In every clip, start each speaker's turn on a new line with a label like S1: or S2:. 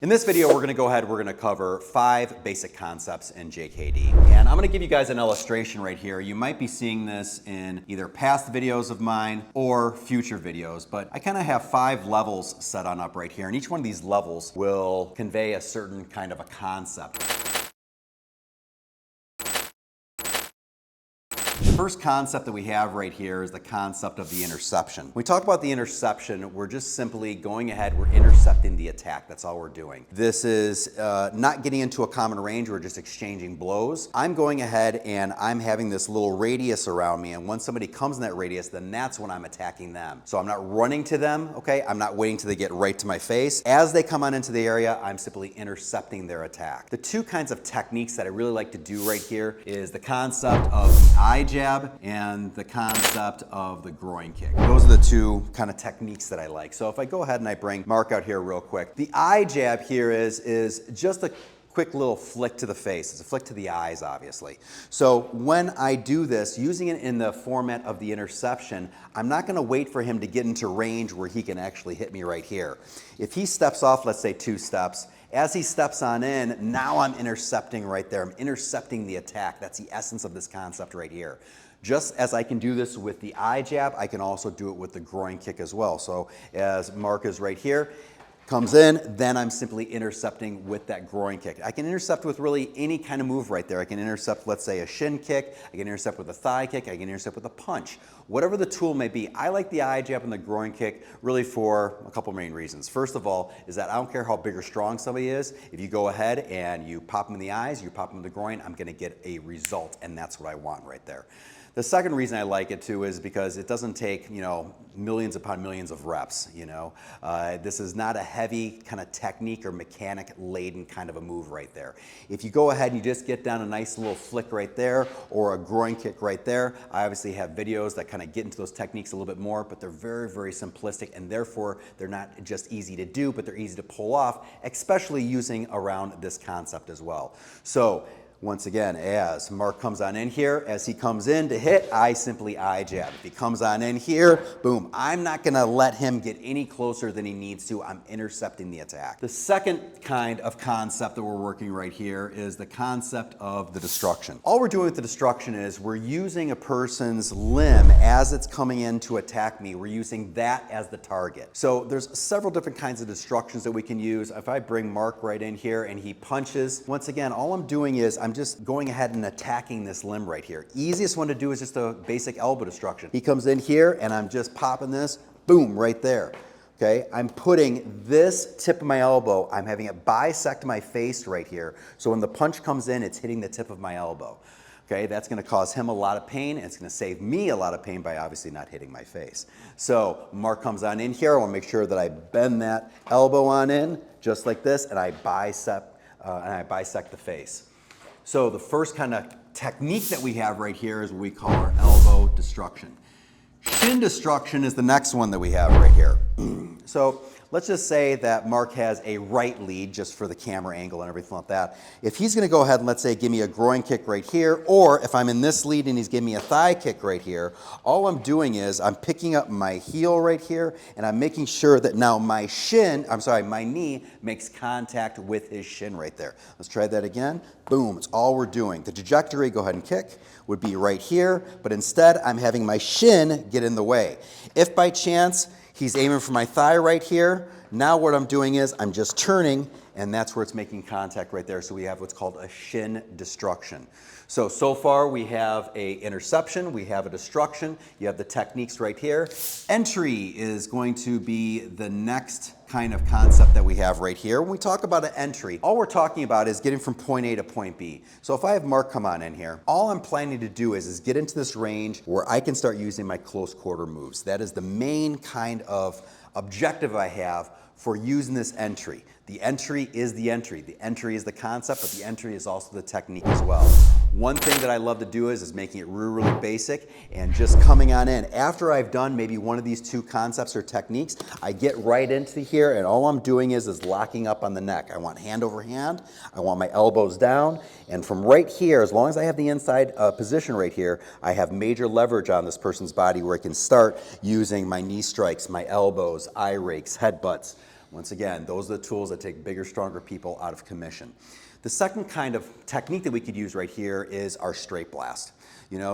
S1: In this video, we're going to go ahead, we're going to cover 5 basic concepts in JKD. And I'm going to give you guys an illustration right here. You might be seeing this in either past videos of mine or future videos, but I kind of have 5 levels set on up right here. And each one of these levels will convey a certain kind of a concept. The first concept that we have right here is the concept of the interception. When we talk about the interception, we're just simply going ahead, we're intercepting the attack. That's all we're doing. This is not getting into a common range, we're just exchanging blows. I'm going ahead and I'm having this little radius around me, and when somebody comes in that radius, then that's when I'm attacking them. So I'm not running to them, okay? I'm not waiting till they get right to my face. As they come on into the area, I'm simply intercepting their attack. The 2 kinds of techniques that I really like to do right here is the concept of the eye jab and the concept of the groin kick. Those are the 2 kind of techniques that I like. So if I go ahead and I bring Mark out here real quick, the eye jab here is just a quick little flick to the face. It's a flick to the eyes, obviously. So when I do this, using it in the format of the interception, I'm not going to wait for him to get into range where he can actually hit me right here. If he steps off, let's say 2 steps, as he steps on in, now I'm intercepting right there. I'm intercepting the attack. That's the essence of this concept right here. Just as I can do this with the eye jab, I can also do it with the groin kick as well. So as Mark is right here, comes in, then I'm simply intercepting with that groin kick. I can intercept with really any kind of move right there. I can intercept, let's say, a shin kick. I can intercept with a thigh kick. I can intercept with a punch. Whatever the tool may be, I like the eye jab and the groin kick really for a couple main reasons. First of all is that I don't care how big or strong somebody is. If you go ahead and you pop them in the eyes, you pop them in the groin, I'm going to get a result, and that's what I want right there. The second reason I like it too is because it doesn't take, millions upon millions of reps, This is not a heavy kind of technique or mechanic laden kind of a move right there. If you go ahead and you just get down a nice little flick right there or a groin kick right there, I obviously have videos that kind of get into those techniques a little bit more, but they're very, very simplistic, and therefore they're not just easy to do, but they're easy to pull off, especially using around this concept as well. So once again, as Mark comes on in here, as he comes in to hit, I simply eye jab. If he comes on in here, boom, I'm not gonna let him get any closer than he needs to. I'm intercepting the attack. The second kind of concept that we're working right here is the concept of the destruction. All we're doing with the destruction is we're using a person's limb as it's coming in to attack me. We're using that as the target. So there's several different kinds of destructions that we can use. If I bring Mark right in here and he punches, once again, all I'm doing is I'm just going ahead and attacking this limb right here. Easiest one to do is just a basic elbow destruction. He comes in here and I'm just popping this, boom, right there. Okay, I'm putting this tip of my elbow, I'm having it bisect my face right here. So when the punch comes in, it's hitting the tip of my elbow. Okay, that's going to cause him a lot of pain, and it's going to save me a lot of pain by obviously not hitting my face. So Mark comes on in here. I want to make sure that I bend that elbow on in just like this, and I bisect the face. So the first kind of technique that we have right here is what we call our elbow destruction. Shin destruction is the next one that we have right here. So let's just say that Mark has a right lead just for the camera angle and everything like that. If he's going to go ahead and, let's say, give me a groin kick right here, or if I'm in this lead and he's giving me a thigh kick right here, all I'm doing is I'm picking up my heel right here and I'm making sure that now my knee makes contact with his shin right there. Let's try that again. Boom, it's all we're doing. The trajectory, go ahead and kick, would be right here, but instead I'm having my shin get in the way. If by chance he's aiming for my thigh right here, now what I'm doing is I'm just turning, and that's where it's making contact right there. So we have what's called a shin destruction. So far we have a interception, we have a destruction, you have the techniques right here. Entry is going to be the next kind of concept that we have right here. When we talk about an entry, all we're talking about is getting from point A to point B. So if I have Mark come on in here, all I'm planning to do is get into this range where I can start using my close quarter moves. That is the main kind of objective I have for using this entry. The entry is the entry. The entry is the concept, but the entry is also the technique as well. One thing that I love to do is making it really, really basic and just coming on in. After I've done maybe one of these 2 concepts or techniques, I get right into here, and all I'm doing is locking up on the neck. I want hand over hand. I want my elbows down. And from right here, as long as I have the inside position right here, I have major leverage on this person's body where I can start using my knee strikes, my elbows, eye rakes, headbutts, Once again, those are the tools that take bigger, stronger people out of commission. The second kind of technique that we could use right here is our straight blast.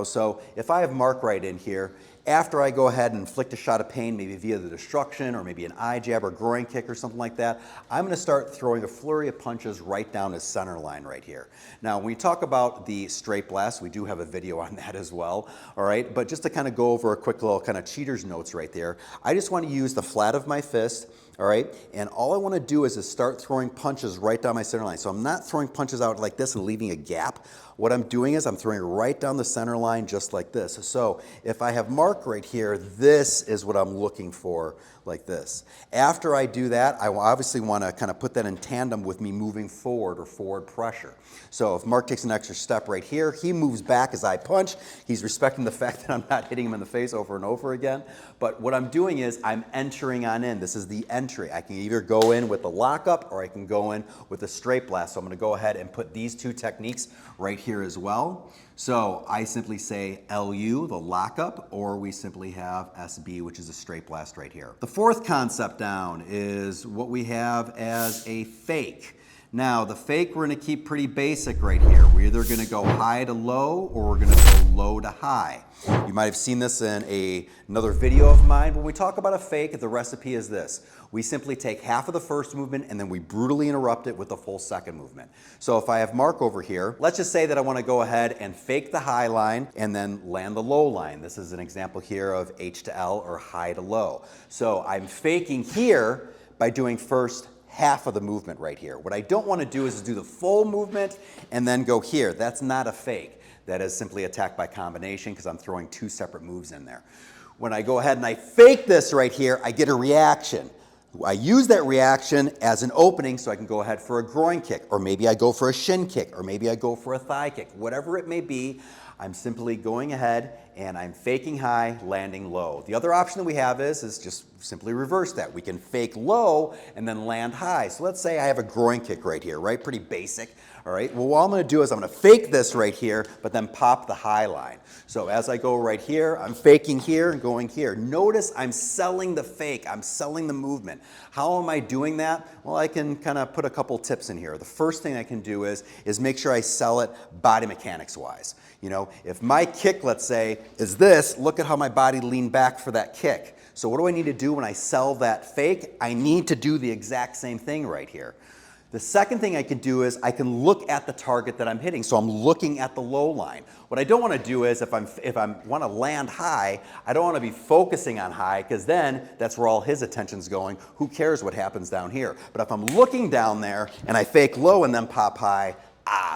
S1: So if I have Mark right in here, after I go ahead and inflict a shot of pain, maybe via the destruction or maybe an eye jab or groin kick or something like that, I'm going to start throwing a flurry of punches right down his center line right here. Now, when we talk about the straight blast, we do have a video on that as well, all right? But just to kind of go over a quick little kind of cheater's notes right there, I just want to use the flat of my fist, all right? And all I want to do is start throwing punches right down my center line. So I'm not throwing punches out like this and leaving a gap. What I'm doing is I'm throwing right down the center line just like this. So if I have Mark right here, this is what I'm looking for, like this. After I do that, I obviously want to kind of put that in tandem with me moving forward or forward pressure. So if Mark takes an extra step right here, he moves back as I punch. He's respecting the fact that I'm not hitting him in the face over and over again. But what I'm doing is I'm entering on in. This is the entry. I can either go in with the lockup or I can go in with a straight blast. So I'm going to go ahead and put these two techniques right here as well. So I simply say LU, the lockup, or we simply have SB, which is a straight blast right here. The fourth concept down is what we have as a fake. Now, the fake we're going to keep pretty basic right here. We're either going to go high to low or we're going to go low to high. You might have seen this in another video of mine. When we talk about a fake, the recipe is this. We simply take half of the first movement and then we brutally interrupt it with the full second movement. So if I have Mark over here, let's just say that I want to go ahead and fake the high line and then land the low line. This is an example here of H to L or high to low. So I'm faking here by doing first half of the movement right here. What I don't want to do is do the full movement and then go here. That's not a fake. That is simply attack by combination because I'm throwing two separate moves in there. When I go ahead and I fake this right here, I get a reaction. I use that reaction as an opening so I can go ahead for a groin kick, or maybe I go for a shin kick, or maybe I go for a thigh kick. Whatever it may be, I'm simply going ahead and I'm faking high, landing low. The other option that we have is just simply reverse that. We can fake low and then land high. So let's say I have a groin kick right here, right? Pretty basic. All right, well, what I'm going to do is I'm going to fake this right here, but then pop the high line. So as I go right here, I'm faking here and going here. Notice I'm selling the fake. I'm selling the movement. How am I doing that? Well, I can kind of put a couple tips in here. The first thing I can do is make sure I sell it body mechanics wise. If my kick, let's say, is this, look at how my body leaned back for that kick. So what do I need to do when I sell that fake? I need to do the exact same thing right here. The second thing I can do is I can look at the target that I'm hitting. So I'm looking at the low line. What I don't want to do is if I want to land high, I don't want to be focusing on high because then that's where all his attention's going. Who cares what happens down here? But if I'm looking down there and I fake low and then pop high,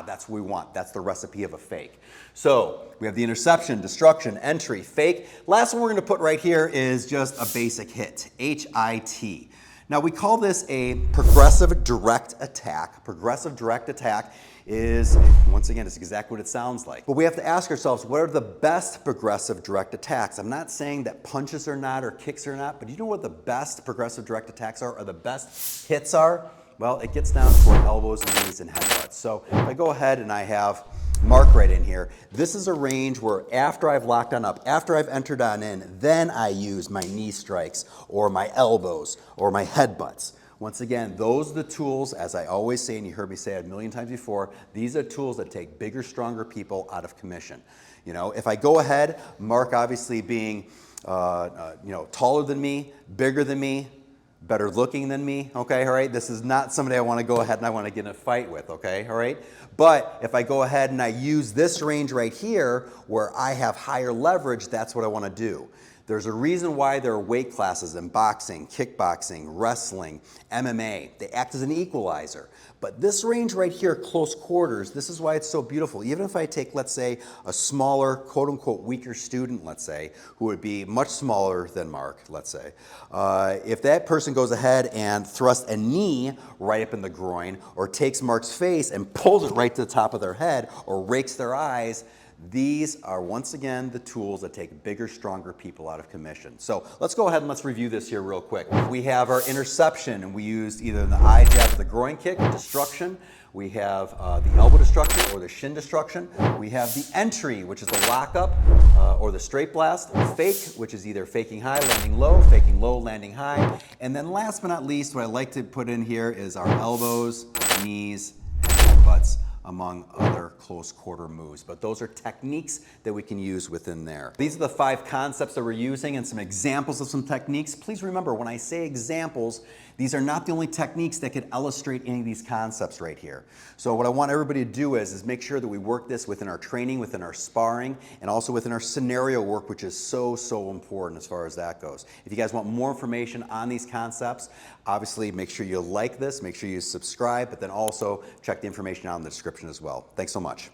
S1: that's what we want. That's the recipe of a fake. So we have the interception, destruction, entry, fake. Last one we're going to put right here is just a basic hit, HIT. Now we call this a progressive direct attack. Progressive direct attack is, once again, it's exactly what it sounds like. But we have to ask ourselves, what are the best progressive direct attacks? I'm not saying that punches are not or kicks are not, but you know what the best progressive direct attacks are, or the best hits are? Well, it gets down to our elbows, knees, and headbutts. So if I go ahead and I have Mark right in here, this is a range where after I've locked on up, after I've entered on in, then I use my knee strikes or my elbows or my headbutts. Once again, those are the tools, as I always say, and you heard me say it a million times before, these are tools that take bigger, stronger people out of commission. If I go ahead, Mark obviously being taller than me, bigger than me, better looking than me, okay, all right? This is not somebody I want to go ahead and I want to get in a fight with, okay, all right? But if I go ahead and I use this range right here where I have higher leverage, that's what I want to do. There's a reason why there are weight classes in boxing, kickboxing, wrestling, MMA. They act as an equalizer. But this range right here, close quarters, this is why it's so beautiful. Even if I take, let's say, a smaller, quote-unquote, weaker student, let's say, who would be much smaller than Mark, let's say, if that person goes ahead and thrusts a knee right up in the groin or takes Mark's face and pulls it right to the top of their head or rakes their eyes, These are, once again, the tools that take bigger, stronger people out of commission. So let's go ahead and let's review this here real quick. We have our interception, and we used either the eye jab or the groin kick, destruction. We have the elbow destruction or the shin destruction. We have the entry, which is the lockup or the straight blast. Fake, which is either faking high, landing low, landing high. And then last but not least, what I like to put in here is our elbows, knees, and butts, among other close quarter moves. But those are techniques that we can use within there. These are the 5 concepts that we're using and some examples of some techniques. Please remember, when I say examples, these are not the only techniques that could illustrate any of these concepts right here. So what I want everybody to do is make sure that we work this within our training, within our sparring, and also within our scenario work, which is so important as far as that goes. If you guys want more information on these concepts, obviously make sure you like this, make sure you subscribe, but then also check the information out in the description as well. Thanks so much.